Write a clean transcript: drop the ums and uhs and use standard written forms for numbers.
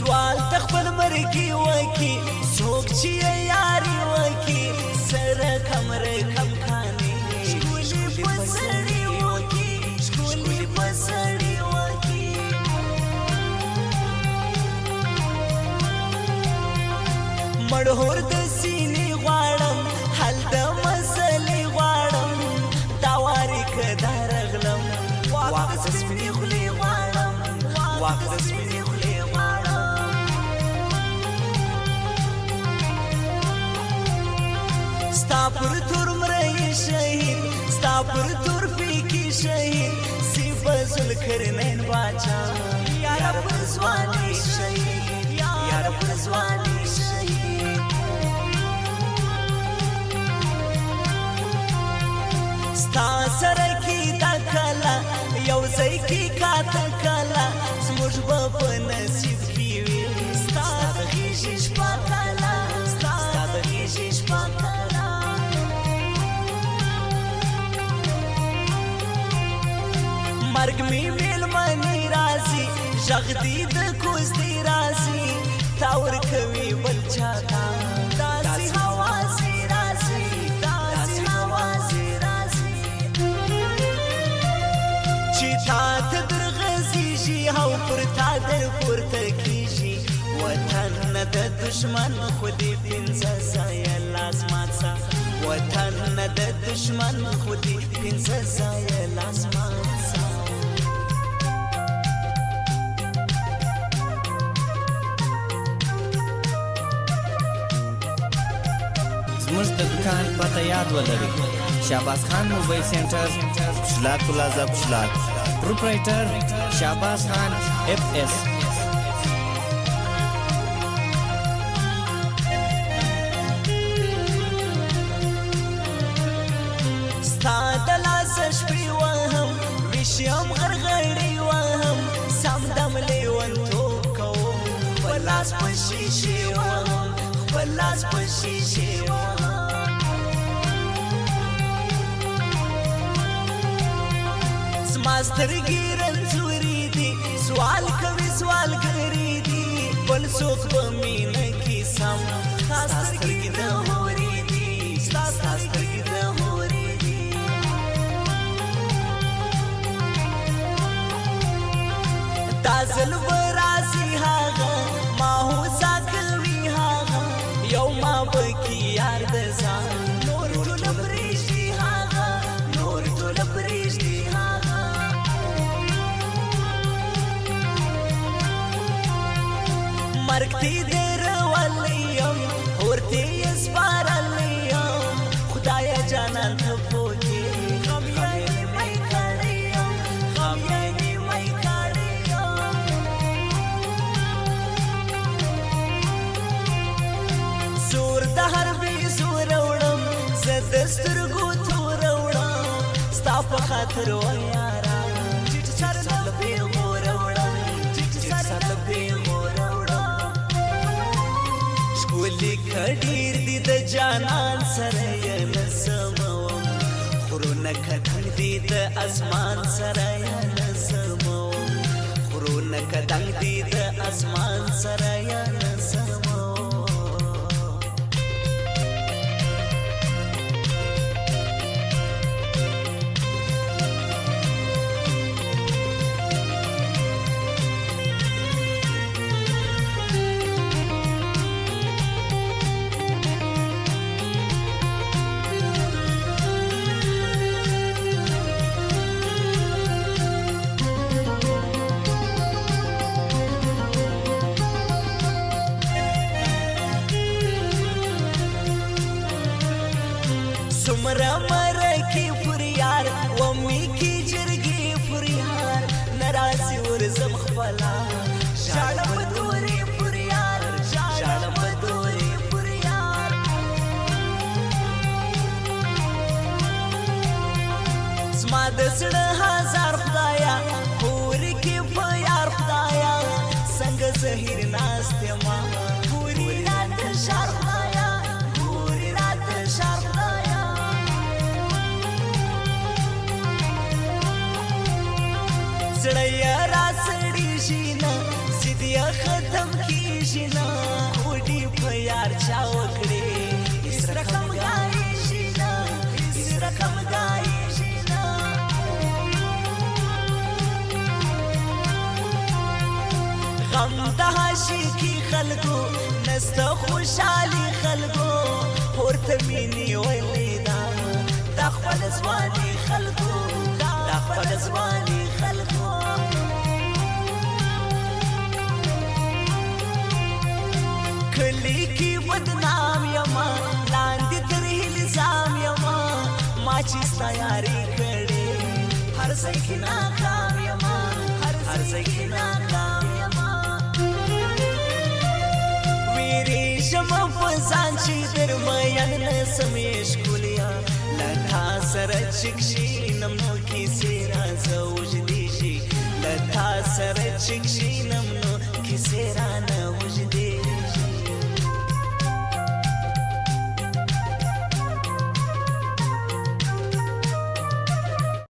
سوال تخبل مرګي وکی څوک چې یاري وکی سره کمره کم خاني شکولي پسړي وکی شکولي پسړي وکی مړهور د سینې غواړم حل د مسلې غواړم دا واري کدا رغلم واک د سپینې خولې غواړم واک د سپینې خولې غواړم ستا پر تور مرۍ شهید ستا پر تور پیکی شهید سی فضل کرنین باچا یار پر ځواني شهید یار پر ځواني شهید ستا سره کی دا کلا یو ځای کی کاته کلا زموږ به په نصیب کې وي ستا د غېږې شپه کلا ستا د غېږې شپه کلا مرګ مې میلمنې راځي غږ دې د کوزدې راځي تا ورکوي بل چاته داسې هوازې راځي داسې هوازې راځي چې تا ته درغځېږي او پر تا در پورته کېږي وطن نه د دشمن خو دې پنځه ځایه لاس مات سه وطن نه د دشمن خو دې پنځه ځایه لاس مات سه زموږ د دکان پته یاد ولرئ شهباز خان موبایل سنټر پشلاک پلازا پشلاک پروپرایټر شهباز خان اف اس ستا د لاسه شپې وهم ویشیم غرغړې وهم سم دم لیونتوب کوم خپل لاس په شیشې وهم خپل لاس په شیشې وهم زما سترګې رنځورې دي سوال کوي سوالګرې دي بل څوک په مینه کې سم ستا سترګې د هورې دي ستا سترګې د هورې دي دا ځل به راځي هغه ما هوسا کوي هغه یو ما بکی یار د ځان نور ټوله پرېږدي هغه نور ټوله پرېږدي هغه مرګ ته دې رولی یم ورته یې سپارلی یم خدایه جانان ته پوهې غم یې مې کړی یم غم یې مې کړی یم زور د حربې زور وړم زه د سترګو تور وړم ستا په خاطر و یاره ټیټ سر د پیغور وړم ټیټ سر د پیغور وړم ښکلي که ډېر دي د جانان سره یې نه سموم غرونه که دنګ دي د اسمان سره یې نه سموم غرونه که دنګ دي د اسمان سره یې نه سموم څومره مرکې پر یار ومې کې جرګې پر یار نه راسي ورځم خپله ژاړه په تورې پر یار ژاړه په تورې پر یار زما د زړه هزار خدایا پورې کې په یار خدایا څنګه زهیر ناست یمه پورې راته شار خدایا پورې راته شار خدایا زړه یې را سړېږي نه ضد یې ختم کېږي شینا وډي په یار چا وکړې اس رقم غاي شینا اس رقم غاي شینا غم د عاشقي خلکو نست خوشالي خلکو ورته مینې ولیدا د خپل ځواني خلکو د خپل ځواني خلکو کلی کی بدنام یما لاندې تر الزام یما ما چې تیاری کړې هر ځای کې ناکام یما هر ځای کې ناکام یما ویری شمه فزان چې در مېن سمېش کولیا لتا سره چکشي نمو کې سیرا زوج دی شي لتا سره چکشي نمو کې سیرا